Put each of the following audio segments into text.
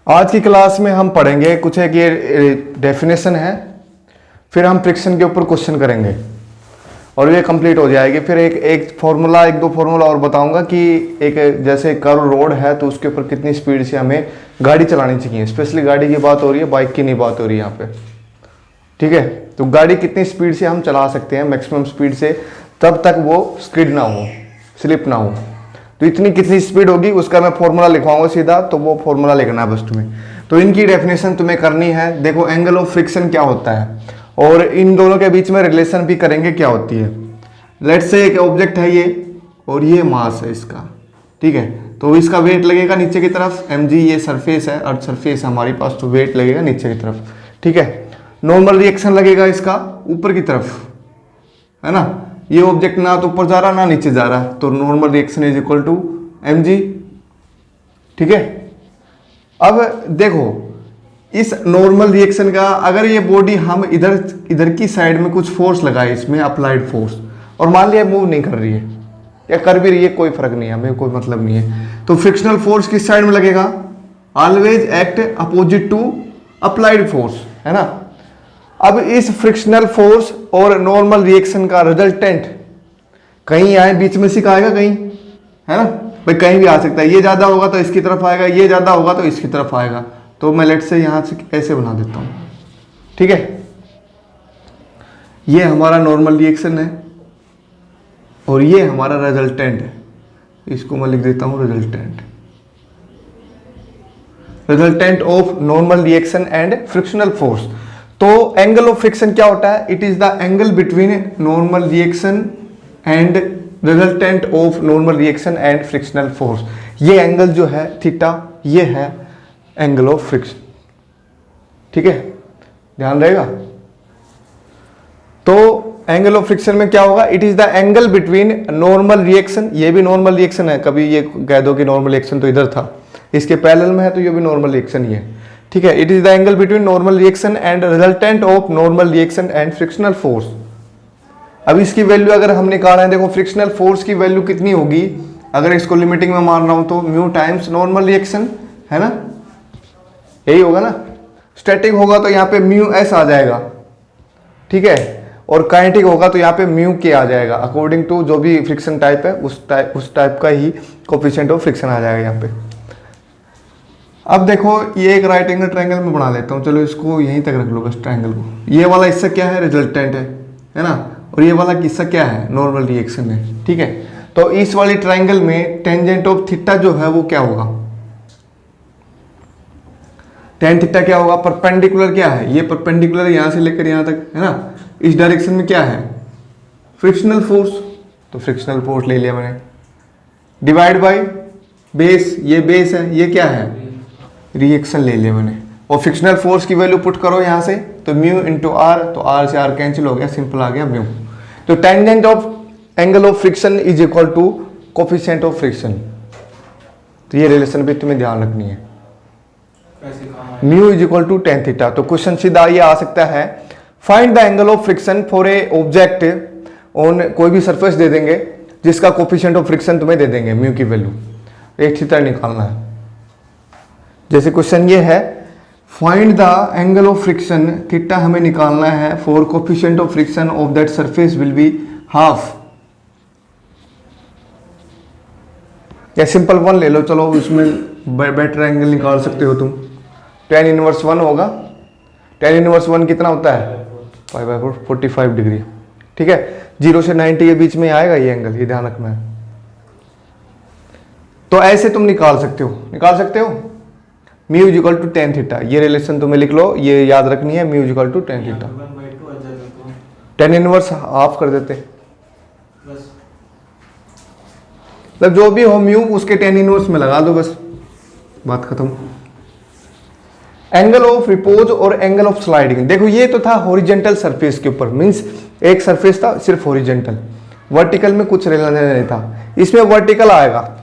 आज की क्लास में हम पढ़ेंगे कुछ एक ये डेफिनेशन है, फिर हम फ्रिक्शन के ऊपर क्वेश्चन करेंगे और ये कंप्लीट हो जाएगी। फिर एक फॉर्मूला, एक दो फॉर्मूला और बताऊंगा कि एक जैसे कर्व रोड है तो उसके ऊपर कितनी स्पीड से हमें गाड़ी चलानी चाहिए। स्पेशली गाड़ी की बात हो रही है, बाइक की नहीं बात हो रही है यहाँ पे, ठीक है। तो गाड़ी कितनी स्पीड से हम चला सकते हैं, मैक्सिमम स्पीड से, तब तक वो स्किड ना हो, स्लिप ना हो। तो इतनी कितनी स्पीड होगी उसका मैं फॉर्मूला लिखवाऊंगा सीधा, तो वो फॉर्मूला लिखना है बस तुम्हें। तो इनकी डेफिनेशन तुम्हें करनी है। देखो एंगल ऑफ फ्रिक्शन क्या होता है और इन दोनों के बीच में रिलेशन भी करेंगे क्या होती है। लेट्स से एक ऑब्जेक्ट है ये और ये मास है इसका, ठीक है। तो इसका वेट लगेगा नीचे की तरफ, mg ये सरफेस है, अर्थ सरफेस हमारे पास, तो वेट लगेगा नीचे की तरफ, ठीक है। नॉर्मल रिएक्शन लगेगा इसका ऊपर की तरफ, है ना। ये ऑब्जेक्ट ना तो ऊपर जा रहा ना नीचे जा रहा, तो normal reaction is equal to mg, ठीक है। अब देखो इस नॉर्मल रिएक्शन का अगर ये बॉडी हम इधर की साइड में कुछ फोर्स लगाए, इसमें अप्लाइड फोर्स, और मान लिया मूव नहीं कर रही है या कर भी रही है, कोई फर्क नहीं है, हमें कोई मतलब नहीं है। तो फ्रिक्शनल फोर्स किस साइड में लगेगा? Always act opposite to applied force, है ना। अब इस फ्रिक्शनल फोर्स और नॉर्मल रिएक्शन का रिजल्टेंट कहीं आए, बीच में से आएगा कहीं, है ना भाई, कहीं भी आ सकता है। ये ज्यादा होगा तो इसकी तरफ आएगा, ये ज्यादा होगा तो इसकी तरफ आएगा। तो मैं लेट से यहां से ऐसे बना देता हूं, ठीक है। ये हमारा नॉर्मल रिएक्शन है और ये हमारा रिजल्टेंट है, इसको मैं लिख देता हूं resultant of normal reaction and frictional force. तो एंगल ऑफ फ्रिक्शन क्या होता है? It is the angle between normal reaction and resultant of normal reaction and frictional force. ये एंगल जो है थीटा, ये है एंगल ऑफ फ्रिक्शन, ठीक है, ध्यान रहेगा। तो एंगल ऑफ फ्रिक्शन में क्या होगा? It is the angle between normal reaction, ये भी नॉर्मल रिएक्शन है, कभी ये कह दो कि नॉर्मल रिएक्शन तो इधर था, इसके पैरेलल में है तो ये भी नॉर्मल रिएक्शन ही है, ठीक है। It is the angle between normal reaction and resultant of normal reaction and frictional force. अब इसकी वैल्यू अगर हम निकाल रहे हैं, देखो फ्रिक्शनल फोर्स की वैल्यू कितनी होगी, अगर इसको लिमिटिंग में मान रहा हूं तो म्यू टाइम्स नॉर्मल रिएक्शन, है ना, यही होगा ना। स्टैटिक होगा तो यहाँ पे म्यू एस आ जाएगा, ठीक है, और काइनेटिक होगा तो यहाँ पे म्यू के आ जाएगा, अकॉर्डिंग टू जो भी फ्रिक्शन टाइप है उस टाइप का ही कोफिशिएंट ऑफ फ्रिक्शन आ जाएगा यहाँ पे। अब देखो ये एक राइट एंगल ट्रायंगल में बना लेता हूँ, चलो इसको यहीं तक रख लो बस ट्रायंगल को। ये वाला हिस्सा क्या है? रिजल्टेंट है ना, और ये वाला हिस्सा क्या है? नॉर्मल रिएक्शन है, ठीक है। तो इस वाली ट्रायंगल में टेंजेंट ऑफ थीटा जो है वो क्या होगा? टेन थीटा क्या होगा? परपेंडिकुलर क्या है? ये परपेंडिकुलर यहां से लेकर यहां तक, है ना। इस डायरेक्शन में क्या है? फ्रिक्शनल फोर्स, तो फ्रिक्शनल फोर्स ले लिया मैंने, डिवाइड बाय बेस, ये बेस है, ये क्या है? रिएक्शन ले लिया मैंने। और फ्रिक्शनल फोर्स की वैल्यू पुट करो यहां से, तो म्यू इंटू आर, तो आर से आर कैंसिल हो गया, सिंपल आ गया म्यू। तो tangent of angle of friction is equal to coefficient of friction. तो ये रिलेशन भी तुम्हें ध्यान रखनी है, mu is equal to tan theta. तो क्वेश्चन सीधा ये आ सकता है, find the angle of friction for a object on, कोई भी सरफेस दे देंगे जिसका कोफिशिएंट ऑफ फ्रिक्शन तुम्हें दे देंगे म्यू की वैल्यू, एक थीटा निकालना है। जैसे क्वेश्चन ये है, find the angle of friction, theta हमें निकालना है, for coefficient of friction of that surface will be half, या सिंपल वन ले लो, चलो उसमें बेटर एंगल निकाल सकते हो तुम। tan इनवर्स 1 होगा, tan इनवर्स 1 कितना होता है? 45 डिग्री, ठीक है। 0 से 90 के बीच में आएगा ये एंगल, ये ध्यान रखना है। तो ऐसे तुम निकाल सकते हो mu equal to tan theta, ये रिलेशन तुम्हें लिख लो, ये याद रखनी है, mu equal to tan theta. tan inverse half कर देते, मतलब जो भी हो म्यू उसके tan इनवर्स में लगा दो, बस बात खत्म। एंगल ऑफ रिपोज और एंगल ऑफ स्लाइडिंग, देखो ये तो था हॉरिजेंटल सरफेस के ऊपर, मींस एक सरफेस था सिर्फ हॉरिजेंटल, वर्टिकल में कुछ लेना देना नहीं था। इसमें वर्टिकल आएगा,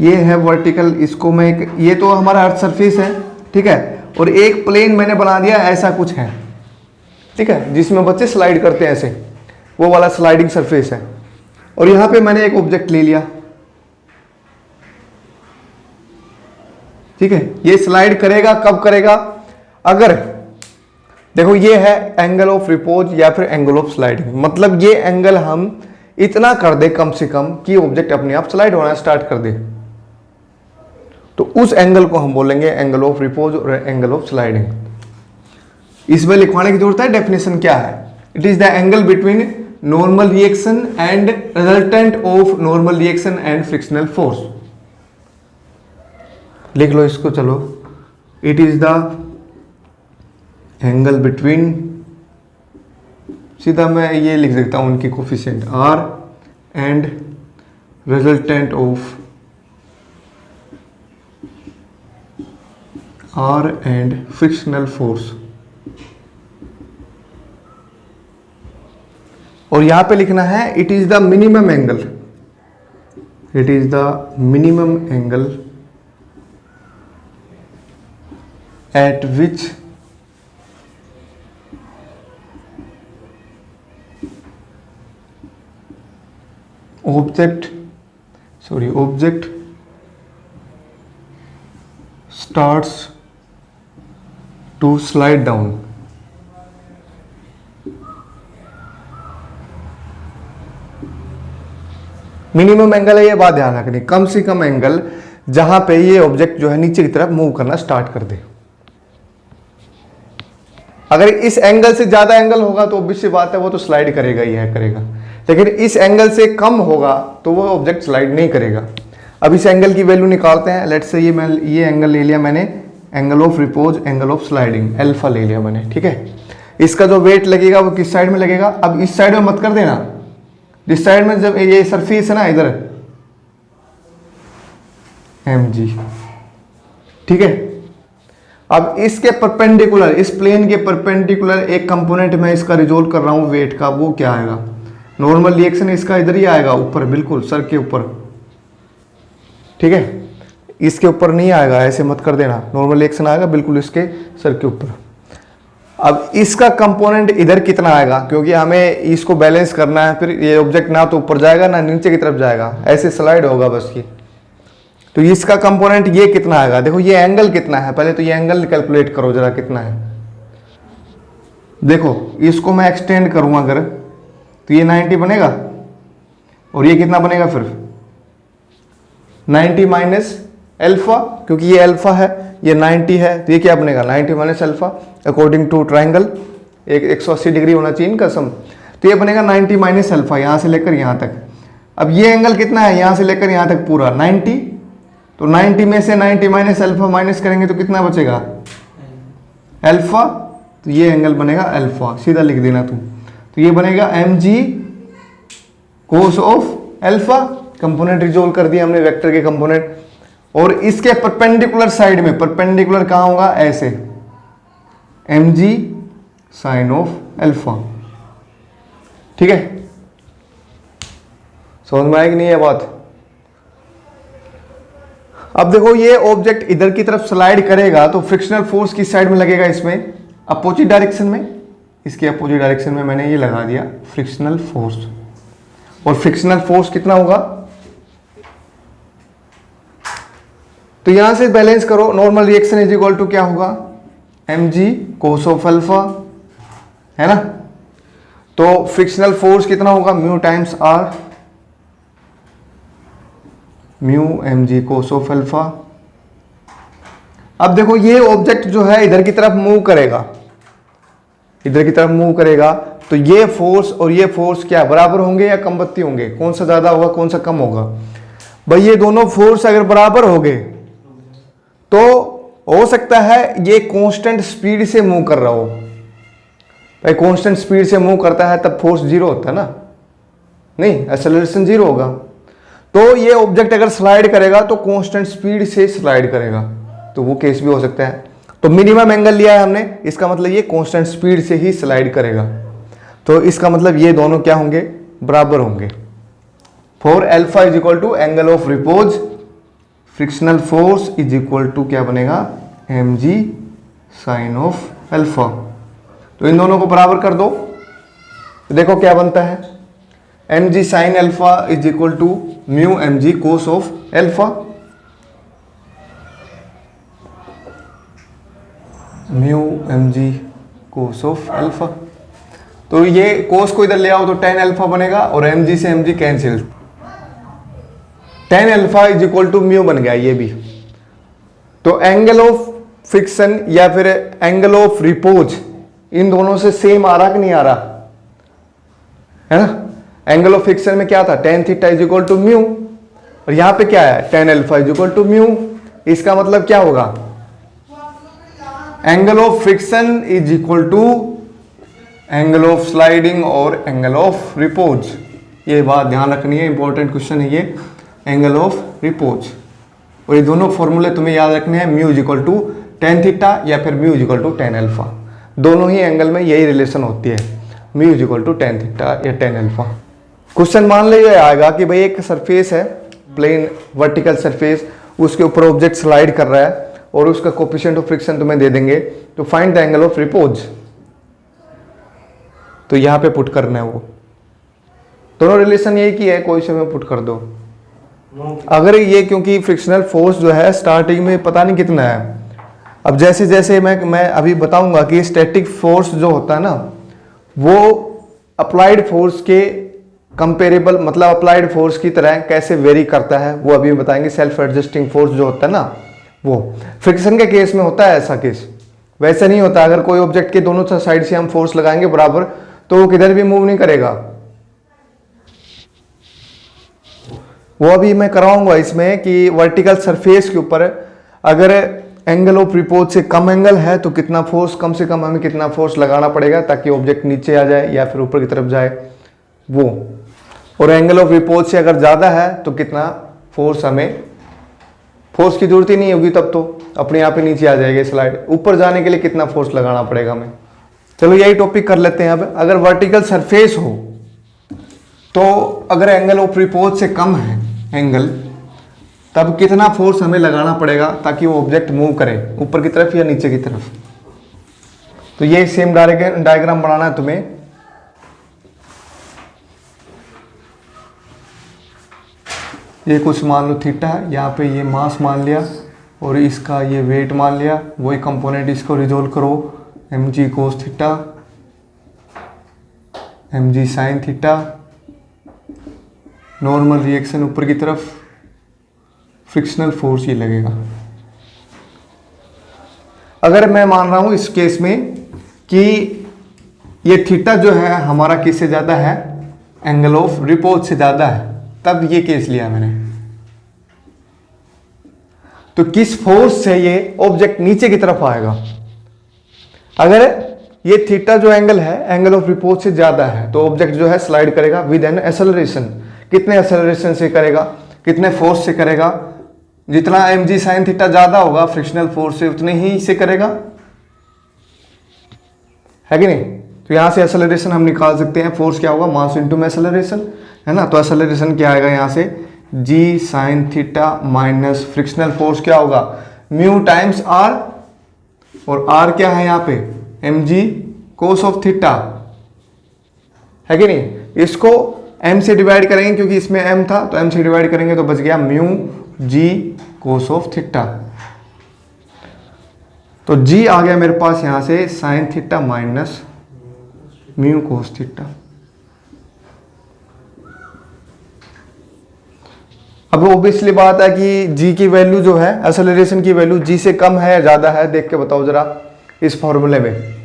ये है वर्टिकल, इसको मैं ये तो हमारा अर्थ सरफेस है, ठीक है, और एक प्लेन मैंने बना दिया ऐसा कुछ है, ठीक है, जिसमें बच्चे स्लाइड करते हैं ऐसे, वो वाला स्लाइडिंग सरफेस है। और यहां पे मैंने एक ऑब्जेक्ट ले लिया, ठीक है, ये स्लाइड करेगा कब करेगा, अगर देखो ये है एंगल ऑफ रिपोज या फिर एंगल ऑफ स्लाइडिंग, मतलब ये एंगल हम इतना कर दे कम से कम कि ऑब्जेक्ट अपने आप स्लाइड होना स्टार्ट कर दे, तो उस एंगल को हम बोलेंगे एंगल ऑफ रिपोज और एंगल ऑफ स्लाइडिंग। इसमें लिखवाने की जरूरत है, डेफिनेशन क्या है, it is the angle between normal reaction and resultant of normal reaction and frictional force. लिख लो इसको, चलो, it is the angle between, सीधा मैं ये लिख सकता हूं उनकी coefficient r and resultant of r and frictional force. और यहां पे लिखना है it is the minimum angle, it is the minimum angle eight which object starts to slide down। Minimum angle है, ये बात ध्यान रखनी, कम से कम एंगल जहां पे ये ऑब्जेक्ट जो है नीचे की तरफ मूव करना स्टार्ट कर दे। अगर इस एंगल से ज्यादा एंगल होगा तो ऑब्वियस सी बात है वो तो स्लाइड करेगा ही है करेगा, लेकिन इस एंगल से कम होगा तो वो ऑब्जेक्ट स्लाइड नहीं करेगा। अब इस एंगल की वैल्यू निकालते हैं, लेट्स से ये एंगल ले लिया मैंने, angle of repose, angle of sliding, alpha ले लिया मैंने, ठीक है। इसका जो वेट लगेगा वो किस साइड में लगेगा, अब इस साइड में मत कर देना, जिस साइड में जब ये सरफेस है ना इधर mg, ठीक है। अब इसके परपेंडिकुलर, इस प्लेन के परपेंडिकुलर एक कंपोनेंट में इसका रिजोल्व कर रहा हूं वेट का, वो क्या आएगा, नॉर्मल रिएक्शन इसका इधर ही आएगा ऊपर, बिल्कुल सर के ऊपर, ठीक है, इसके ऊपर नहीं आएगा, ऐसे मत कर देना, नॉर्मल रिएक्शन आएगा बिल्कुल इसके सर के ऊपर। अब इसका कंपोनेंट इधर कितना आएगा, क्योंकि हमें इसको बैलेंस करना है, फिर ये ऑब्जेक्ट ना तो ऊपर जाएगा ना नीचे की तरफ जाएगा, ऐसे स्लाइड होगा बस ये, तो इसका कंपोनेंट ये कितना आएगा, देखो ये एंगल कितना है, पहले तो ये एंगल कैलकुलेट करो जरा कितना है। देखो इसको मैं एक्सटेंड करूंगा अगर, तो ये 90 बनेगा, और ये कितना बनेगा फिर 90 माइनस अल्फा, क्योंकि ये अल्फा है ये 90 है, तो ये क्या बनेगा 90 minus alpha according to triangle, एक 180 डिग्री होना चाहिए इनका सम, तो ये बनेगा 90 माइनस अल्फा, यहाँ से लेकर यहाँ तक। अब ये एंगल कितना है, यहाँ से लेकर यहाँ तक पूरा 90, तो 90 में से 90 माइनस अल्फा माइनस करेंगे तो कितना बचेगा अल्फा, तो ये एंगल बनेगा अल्फा, सीधा लिख देना तुम, तो ये बनेगा mg cos of alpha, component resolve कर दिया हमने वेक्टर के कंपोनेंट, और इसके परपेंडिकुलर साइड में, परपेंडिकुलर कहां होगा ऐसे, mg साइन ऑफ अल्फा, ठीक है। समझ में आएगी नहीं ये बात। अब देखो ये ऑब्जेक्ट इधर की तरफ स्लाइड करेगा तो फ्रिक्शनल फोर्स किस साइड में लगेगा, इसमें अपोजिट डायरेक्शन में, इसके अपोजिट डायरेक्शन में मैंने ये लगा दिया फ्रिक्शनल फोर्स, और फ्रिक्शनल फोर्स कितना होगा, तो यहां से बैलेंस करो, normal reaction is equal to क्या होगा mg कोस ऑफ अल्फा, है ना, तो फ्रिक्शनल फोर्स कितना होगा mu times r, mu mg cos of alpha. अब देखो ये ऑब्जेक्ट जो है इधर की तरफ मूव करेगा, इधर की तरफ मूव करेगा, तो ये फोर्स और ये फोर्स क्या बराबर होंगे या कमबत्ती होंगे, कौन सा ज्यादा होगा कौन सा कम होगा, भाई ये दोनों फोर्स अगर बराबर हो गए तो हो सकता है ये कांस्टेंट स्पीड से मूव कर रहा हो, भाई कांस्टेंट स्पीड से मूव करता है तब फोर्स जीरो होता है ना, नहीं एक्सेलरेशन जीरो होगा, तो ये ऑब्जेक्ट अगर स्लाइड करेगा तो कांस्टेंट स्पीड से स्लाइड करेगा, तो वो केस भी हो सकता है। तो मिनिमम एंगल लिया है हमने, इसका मतलब ये कांस्टेंट स्पीड से ही स्लाइड करेगा, तो इसका मतलब ये दोनों क्या होंगे बराबर होंगे। For alpha is equal to angle of repose, frictional force is equal to क्या बनेगा mg साइन ऑफ अल्फा, तो इन दोनों को बराबर कर दो, तो देखो क्या बनता है mg sine alpha is equal to mu mg cos of alpha, mu m g cos of alpha. तो ये कोस को इधर ले आओ तो tan अल्फा बनेगा और एम जी से m g cancel, tan alpha is equal to mu बन गया ये भी। तो एंगल ऑफ फिक्सन या फिर एंगल ऑफ रिपोज इन दोनों से सेम आ रहा कि नहीं आ रहा है ना। एंगल ऑफ फिक्सन में क्या था, tan theta is equal to mu, और यहां पे क्या है, tan alpha is equal to mu. इसका मतलब क्या होगा, angle of friction is equal to angle of sliding और एंगल ऑफ रिपोज। ये बात ध्यान रखनी है, इंपॉर्टेंट क्वेश्चन है ये, एंगल ऑफ रिपोज। और ये दोनों फॉर्मूले तुम्हें याद रखने हैं, mu is equal to tan theta या फिर mu is equal to tan alpha. दोनों ही एंगल में यही रिलेशन होती है, mu is equal to tan theta या tan अल्फा। क्वेश्चन मान लीजिए आएगा कि भाई एक सरफेस है, प्लेन वर्टिकल सरफेस, उसके ऊपर ऑब्जेक्ट स्लाइड कर रहा है और उसका कोफिशिएंट ऑफ फ्रिक्शन तुम्हें दे देंगे, तो find the angle of repose. तो यहां पे पुट करना है वो, दोनों रिलेशन यही की है, कोई से में पुट कर दो। अगर ये क्योंकि फ्रिक्शनल फोर्स जो है स्टार्टिंग में पता नहीं कितना है, अब जैसे जैसे मैं अभी बताऊंगा कि स्टैटिक फोर्स जो होता है ना वो अप्लाइड फोर्स के कंपेरेबल, मतलब अप्लाइड फोर्स की तरह कैसे वेरी करता है वो अभी बताएंगे। सेल्फ एडजस्टिंग फोर्स जो होता है ना वो फ्रिक्शन के केस में होता है, ऐसा केस वैसे नहीं होता। अगर कोई ऑब्जेक्ट के दोनों साइड से हम फोर्स लगाएंगे बराबर तो वो किधर भी मूव नहीं करेगा। वो अभी मैं कराऊंगा इसमें कि वर्टिकल सरफेस के ऊपर अगर एंगल ऑफ रिपोज से कम एंगल है तो कितना फोर्स, कम से कम हमें कितना फोर्स लगाना पड़ेगा ताकि ऑब्जेक्ट नीचे आ जाए या फिर ऊपर की तरफ जाए वो, और एंगल ऑफ रिपोज से अगर ज़्यादा है तो कितना फोर्स, हमें फोर्स की जरूरत ही नहीं होगी, तब तो अपने आप ही नीचे आ जाएगी स्लाइड। ऊपर जाने के लिए कितना फोर्स लगाना पड़ेगा हमें। चलो यही टॉपिक कर लेते हैं। अब अगर वर्टिकल सरफेस हो तो अगर एंगल ऑफ रिपोज से कम है एंगल, तब कितना फोर्स हमें लगाना पड़ेगा ताकि वो ऑब्जेक्ट मूव करे ऊपर की तरफ या नीचे की तरफ। तो ये सेम डायग्राम बनाना है तुम्हें। ये कुछ मान लो थीटा है, यहाँ पे ये मास मान लिया और इसका ये वेट मान लिया, वही कंपोनेंट इसको रिजोल्व करो, m g cos theta, m g sine theta, normal reaction ऊपर की तरफ, फ्रिक्शनल फोर्स ये लगेगा। अगर मैं मान रहा हूं इस केस में कि ये थीटा जो है हमारा किससे ज़्यादा है, एंगल ऑफ रिपोज से ज़्यादा है, तब ये केस लिया मैंने। तो किस फोर्स से ये ऑब्जेक्ट नीचे की तरफ आएगा। अगर ये थीटा जो एंगल है एंगल ऑफ रिपोज से ज्यादा है तो ऑब्जेक्ट जो है स्लाइड करेगा विद एन एक्सेलरेशन। कितने एक्सेलरेशन से करेगा, कितने फोर्स से करेगा, जितना एम जी साइन थीटा ज्यादा होगा फ्रिक्शनल फोर्स से उतने ही से करेगा, है कि नहीं। तो यहां से एक्सेलरेशन हम निकाल सकते हैं, फोर्स क्या होगा, मास इनटू एक्सेलरेशन, है ना। तो एक्सेलरेशन क्या आएगा यहां से, g sine theta minus frictional force क्या होगा, म्यू टाइम्स आर, और आर क्या है यहाँ पे, m g cos of theta, है कि नहीं। इसको एम से डिवाइड करेंगे क्योंकि इसमें एम था, तो एम से डिवाइड करेंगे तो बच गया mu g cos of theta. तो जी आ गया मेरे पास यहां से sine theta minus mu cos theta. अब ऑब्वियसली बात है कि जी की वैल्यू जो है, एक्सेलरेशन की वैल्यू जी से कम है या ज्यादा है, देख के बताओ जरा इस फॉर्मूले में।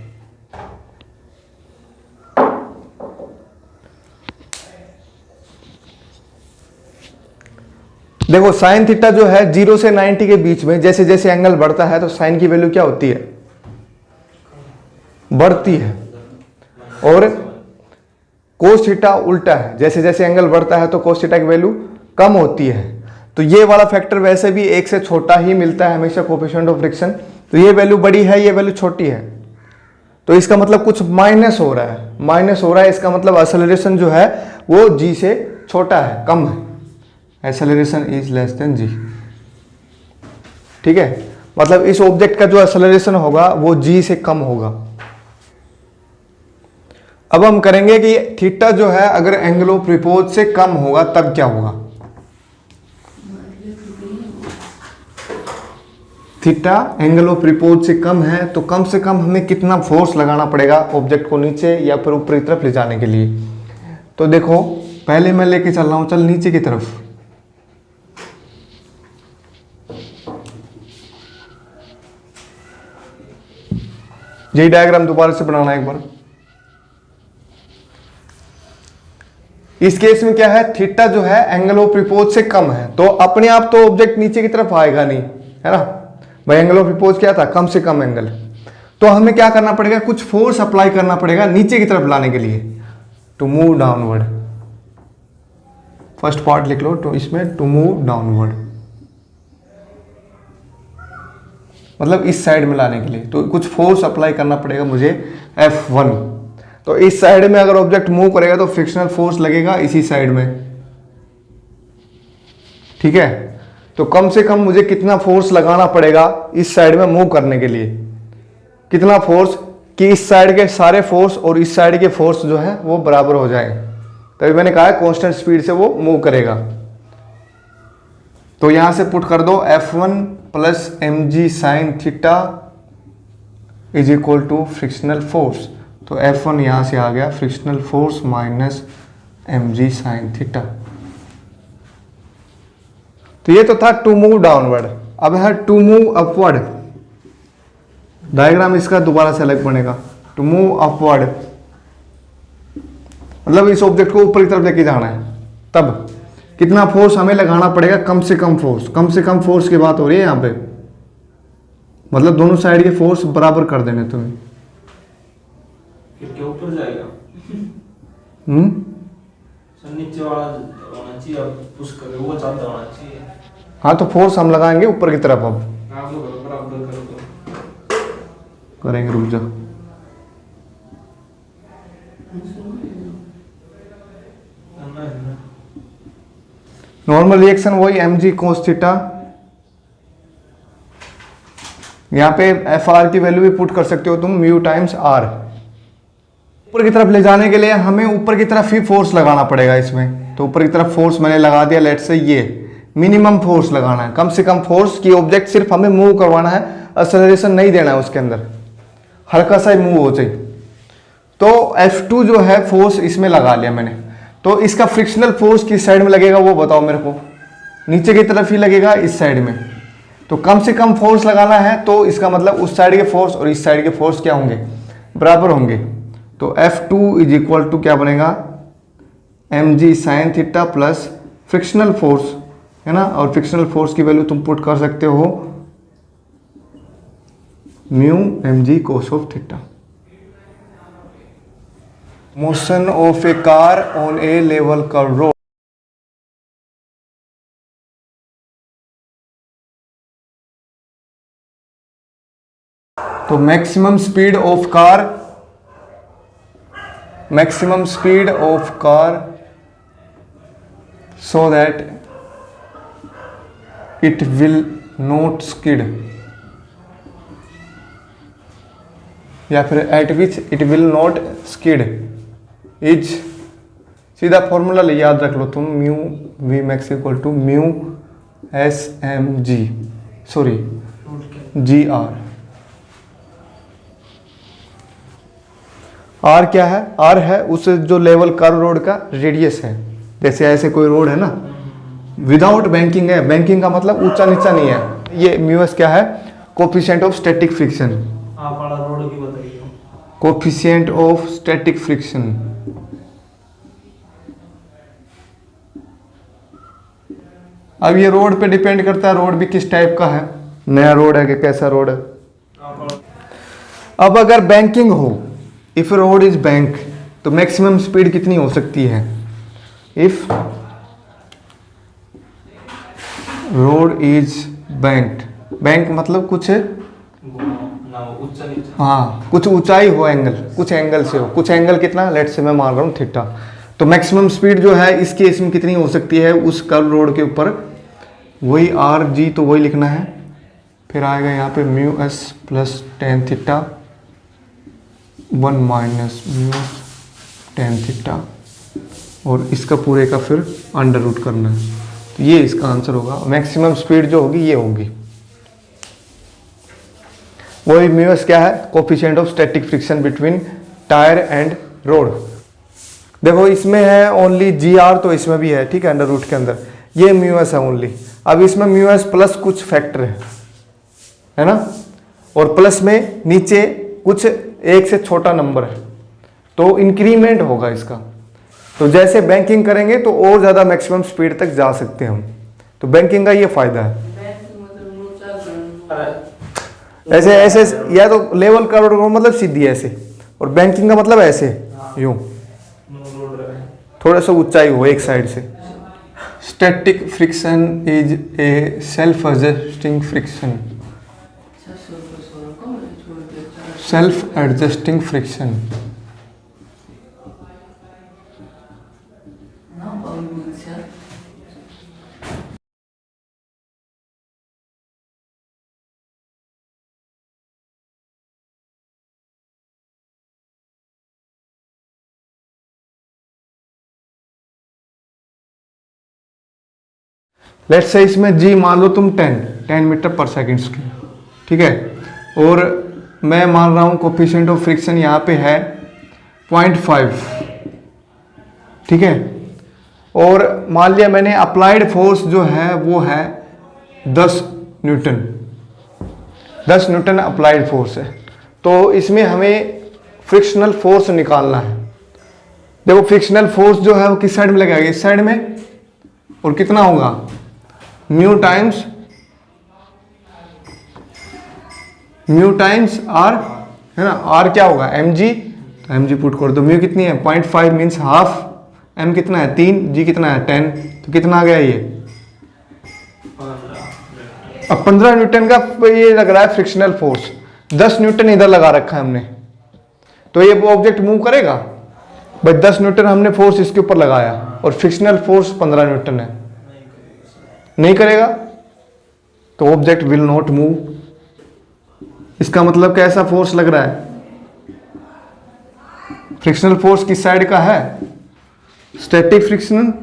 देखो साइन थीटा जो है 0 से 90 के बीच में, जैसे जैसे एंगल बढ़ता है तो साइन की वैल्यू क्या होती है, बढ़ती है, और कोस थीटा उल्टा है, जैसे जैसे एंगल बढ़ता है तो कोस थीटा की वैल्यू कम होती है। तो ये वाला फैक्टर वैसे भी एक से छोटा ही मिलता है हमेशा कोएफिशिएंट ऑफ फ्रिक्शन। तो ये वैल्यू बड़ी है, ये वैल्यू छोटी है, तो इसका मतलब कुछ माइनस हो रहा है, माइनस हो रहा है, इसका मतलब एक्सेलरेशन जो है वो जी से छोटा है, कम है, एक्सेलरेशन इज लेस देन जी। ठीक है, मतलब इस ऑब्जेक्ट का जो एक्सेलरेशन होगा वो जी से कम होगा। अब हम करेंगे कि थीटा जो है अगर एंगल ऑफ रिपोज से कम होगा तब क्या होगा। थीटा एंगल ऑफ रिपोज से कम है, तो कम से कम हमें कितना फोर्स लगाना पड़ेगा ऑब्जेक्ट को नीचे या फिर ऊपर की तरफ ले जाने के लिए। तो देखो पहले मैं लेके चल रहा हूं, चल नीचे की तरफ। यही डायग्राम दोबारा से बनाना एक बार। इस केस में क्या है, थीटा जो है एंगल ऑफ रिपोज से कम है, तो अपने आप तो ऑब्जेक्ट नीचे की तरफ आएगा नहीं, है ना भाई। एंगल ऑफ रिपोज क्या था, कम से कम एंगल। तो हमें क्या करना पड़ेगा, कुछ फोर्स अप्लाई करना पड़ेगा नीचे की तरफ लाने के लिए, to move downward. First part लिख लो, तो इसमें टू मूव डाउनवर्ड मतलब इस साइड में लाने के लिए, तो कुछ फोर्स अप्लाई करना पड़ेगा मुझे F1। तो इस साइड में अगर ऑब्जेक्ट मूव करेगा तो फ्रिक्शनल फोर्स लगेगा इसी साइड में, ठीक है। तो कम से कम मुझे कितना फोर्स लगाना पड़ेगा इस साइड में मूव करने के लिए, कितना फोर्स कि इस साइड के सारे फोर्स और इस साइड के फोर्स जो है वो बराबर हो जाए। तभी मैंने कहा है कांस्टेंट स्पीड से वो मूव करेगा। तो यहां से पुट कर दो F1 plus mg sine theta is equal to frictional force. तो F1 यहां से आ गया frictional force minus mg sine theta. तो ये तो था टू मूव डाउनवर्ड। अब है टू मूव अपवर्ड। डायग्राम इसका दोबारा से अलग बनेगा। टू मूव अपवर्ड मतलब इस ऑब्जेक्ट को ऊपर की तरफ लेके जाना है, तब कितना फोर्स हमें लगाना पड़ेगा, कम से कम फोर्स। कम से कम फोर्स की बात हो रही है यहां पे, मतलब दोनों साइड के फोर्स बराबर कर देने तुम्हें। फिर क्या ऊपर जाएगा? सर नीचे वाला होना चाहिए, अब पुश कर वो ज्यादा होना चाहिए। हाँ तो फोर्स हम लगाएंगे ऊपर की तरफ। अब आप लोग बराबर करो तो करेंगे, रुक जाओ। नॉर्मल रिएक्शन वही mg cos थीटा। यहां पे Fr की वैल्यू भी पुट कर सकते हो तुम, म्यू टाइम्स r। ऊपर की तरफ ले जाने के लिए हमें ऊपर की तरफ ही फोर्स लगाना पड़ेगा इसमें। तो ऊपर की तरफ फोर्स मैंने लगा दिया, लेट से ये मिनिमम फोर्स लगाना है, कम से कम फोर्स की ऑब्जेक्ट सिर्फ हमें मूव करवाना है, एक्सेलरेशन नहीं देना है उसके अंदर, हल्का सा ही मूव हो जाए। तो F2 जो है फोर्स इसमें लगा लिया मैंने। तो इसका फ्रिक्शनल फोर्स किस साइड में लगेगा वो बताओ मेरे को। नीचे की तरफ ही लगेगा, इस साइड में। तो कम से कम फोर्स लगाना है, तो इसका मतलब उस साइड के फोर्स और इस साइड के फोर्स क्या होंगे, बराबर होंगे। तो F2 इज इक्वल टू क्या बनेगा, mg sine theta plus frictional force, है ना। और फ्रिक्शनल फोर्स की वैल्यू तुम पुट कर सकते हो mu mg cos of theta. Motion of a car on a level curve road. तो maximum speed of car so that it will not skid, या फिर at which it will not skid is, सीधा formula ले याद रख लो तुम, mu v max equal to mu s M G, sorry g r. R क्या है, आर है उस जो लेवल कर्व रोड का रेडियस है। जैसे ऐसे कोई रोड है ना, विदाउट बैंकिंग है, बैंकिंग का मतलब ऊंचा नीचा नहीं है। ये म्यू एस क्या है, कोफिशिएंट ऑफ स्टैटिक फ्रिक्शन। आप वाला रोड की बताइए। Coefficient of static friction. अब ये रोड पे डिपेंड करता है, रोड भी किस टाइप का है, नया रोड है कि कैसा रोड है। अब अगर बैंकिंग हो, इफ रोड इज बैंक, तो मैक्सिमम स्पीड कितनी हो सकती है, if road is banked. Bank मतलब कुछ हाँ, कुछ ऊंचाई हो, एंगल कुछ एंगल से हो, कुछ एंगल कितना, लेट से मैं मान रहा हूँ थीटा। तो मैक्सिमम स्पीड जो है इस केस में कितनी हो सकती है उस कर्व रोड के ऊपर, वही आर जी, तो वही लिखना है। फिर आएगा यहाँ पे mu S plus tan theta 1 minus mu tan theta, और इसका पूरे का फिर अंडर रूट करना है। तो ये इसका आंसर होगा। मैक्सिमम स्पीड जो होगी ये होगी। वही म्यूएस क्या है, coefficient of static friction between tyre and road. देखो इसमें है ओनली जी आर, तो इसमें भी है, ठीक है, अंडर रूट के अंदर ये म्यूएस है ओनली। अब इसमें म्यूएस प्लस कुछ फैक्टर है ना, और प्लस में नीचे कुछ एक से छोटा नंबर है, तो इंक्रीमेंट होगा इसका। तो जैसे बैंकिंग करेंगे तो और ज़्यादा मैक्सिमम स्पीड तक जा सकते हैं हम, तो बैंकिंग का ये फायदा है। ऐसे ऐसे या तो लेवल करोड़ मतलब सीधी ऐसे, और बैंकिंग का मतलब ऐसे यूं थोड़ा सा ऊंचाई हो एक साइड से। Static friction is a self adjusting friction, self adjusting friction. Let's say इसमें जी मान लो तुम 10 मीटर पर सेकेंड की, ठीक है, और मैं मान रहा हूँ कोफिशिएंट ऑफ फ्रिक्शन यहाँ पे है 0.5, ठीक है, और मान लिया मैंने अप्लाइड फोर्स जो है वो है 10 न्यूटन, 10 न्यूटन अप्लाइड फोर्स है। तो इसमें हमें फ्रिक्शनल फोर्स निकालना है। देखो फ्रिक्शनल फोर्स जो है वो किस साइड में लगेगा, इस साइड में, और कितना होगा म्यू टाइम्स आर, है ना, आर क्या होगा एम जी, तो एम जी पुट कर दो, म्यू कितनी है 0.5 मीन्स हाफ, एम कितना है 3, जी कितना है 10, तो कितना आ गया ये, अब 15 न्यूटन का ये लग रहा है फ्रिक्शनल फोर्स, 10 न्यूटन इधर लगा रखा है हमने, तो ये वो ऑब्जेक्ट मूव करेगा भाई, 10 न्यूटन हमने फोर्स इसके ऊपर लगाया और फ्रिक्शनल फोर्स 15 न्यूटन है, नहीं करेगा, तो ऑब्जेक्ट विल नॉट मूव। इसका मतलब कैसा फोर्स लग रहा है, फ्रिक्शनल फोर्स किस साइड का है, स्टैटिक फ्रिक्शन,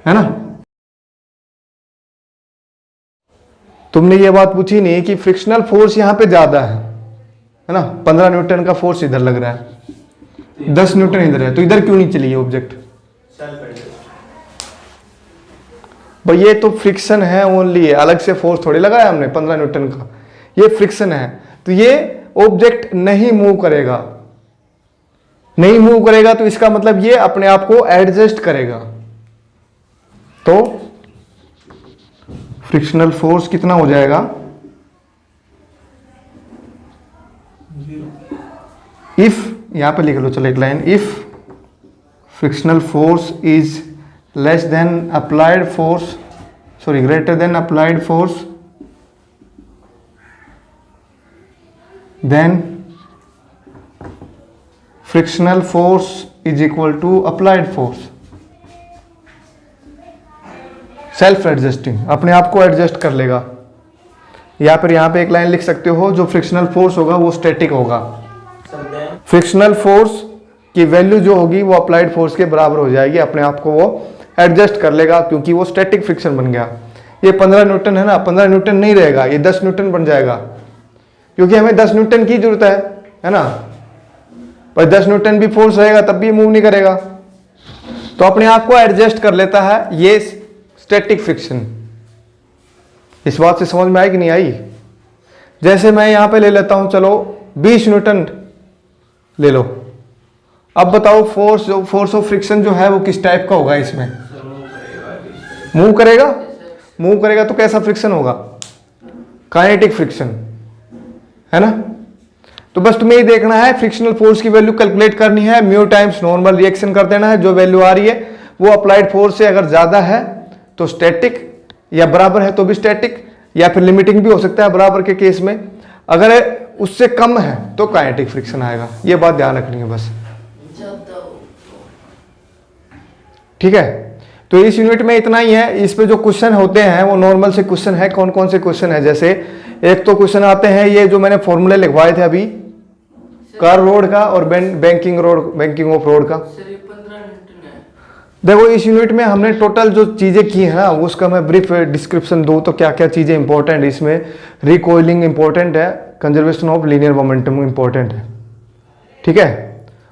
है ना। तुमने ये बात पूछी नहीं कि फ्रिक्शनल फोर्स यहां पे ज्यादा है ना, 15 न्यूटन का फोर्स इधर लग रहा है, 10 न्यूटन इधर है, तो इधर क्यों नहीं चली ऑब्जेक्ट, भाई ये तो फ्रिक्शन है ओनली, अलग से फोर्स थोड़ी लगाया हमने 15 न्यूटन का, ये फ्रिक्शन है, तो ये ऑब्जेक्ट नहीं मूव करेगा, नहीं मूव करेगा, तो इसका मतलब ये अपने आप को एडजस्ट करेगा। तो फ्रिक्शनल फोर्स कितना हो जाएगा, इफ, यहां पे लिख लो चलो एक line, if frictional force is less than applied force, sorry greater than applied force, then frictional force is equal to applied force, self adjusting, अपने आप को एडजस्ट कर लेगा। या फिर यहां पे एक लाइन लिख सकते हो, जो फ्रिक्शनल फोर्स होगा वो स्टैटिक होगा, फ्रिक्शनल फोर्स की वैल्यू जो होगी वो अप्लाइड फोर्स के बराबर हो जाएगी, अपने आप को वो एडजस्ट कर लेगा, क्योंकि वो स्टैटिक फ्रिक्शन बन गया। ये 15 न्यूटन है ना, 15 न्यूटन नहीं रहेगा, ये 10 न्यूटन बन जाएगा, क्योंकि हमें 10 न्यूटन की जरूरत है ना, पर 10 न्यूटन भी फोर्स रहेगा तब भी मूव नहीं करेगा, तो अपने आप को एडजस्ट कर लेता है, ये स्टैटिक फ्रिक्शन। इस बात से समझ में आई कि नहीं आई। जैसे मैं यहां पे ले लेता हूं, चलो 20 न्यूटन ले लो, अब बताओ फोर्स ऑफ फ्रिक्शन जो है वो किस टाइप का होगा, इसमें मूव करेगा, मूव करेगा तो कैसा फ्रिक्शन होगा, काइनेटिक फ्रिक्शन, है ना। तो बस तुम्हें ये देखना है, फ्रिक्शनल फोर्स की वैल्यू कैलकुलेट करनी है, म्यू टाइम्स नॉर्मल रिएक्शन कर देना है, जो वैल्यू आ रही है वो अप्लाइड फोर्स से अगर ज्यादा है तो स्टैटिक, या बराबर है तो भी स्टैटिक, या फिर लिमिटिंग भी हो सकता है बराबर के केस में, अगर उससे कम है तो काइनेटिक फ्रिक्शन आएगा। ये बात ध्यान रखनी है बस, ठीक है। तो इस यूनिट में इतना ही है। इस पे जो क्वेश्चन होते हैं वो नॉर्मल से क्वेश्चन है। कौन कौन से क्वेश्चन है, जैसे एक तो क्वेश्चन आते हैं ये जो मैंने फॉर्मूले लिखवाए थे अभी, कार रोड का और बैंकिंग ऑफ रोड का। देखो इस यूनिट में हमने टोटल जो चीज़ें की है ना उसका मैं ब्रीफ डिस्क्रिप्शन दूँ तो क्या क्या चीज़ें इंपॉर्टेंट है इसमें। रिकॉइलिंग इंपॉर्टेंट है, conservation of linear momentum important है, ठीक है,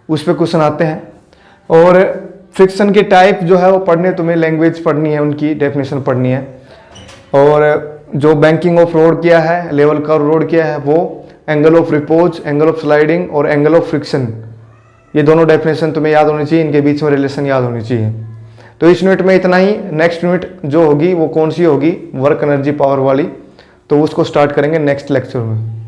उस पर क्वेश्चन आते हैं। और फ्रिक्शन के टाइप जो है वो पढ़ने, तुम्हें लैंग्वेज पढ़नी है, उनकी डेफिनेशन पढ़नी है। और जो बैंकिंग ऑफ रोड किया है, लेवल कर्व रोड किया है, वो angle of repose, angle of sliding और एंगल ऑफ फ्रिक्शन, ये दोनों डेफिनेशन तुम्हें याद होनी चाहिए, इनके बीच में रिलेशन याद होनी चाहिए। तो इस यूनिट में इतना ही। नेक्स्ट यूनिट जो होगी वो कौन सी होगी, वर्क एनर्जी पावर वाली, तो उसको स्टार्ट करेंगे नेक्स्ट लेक्चर में।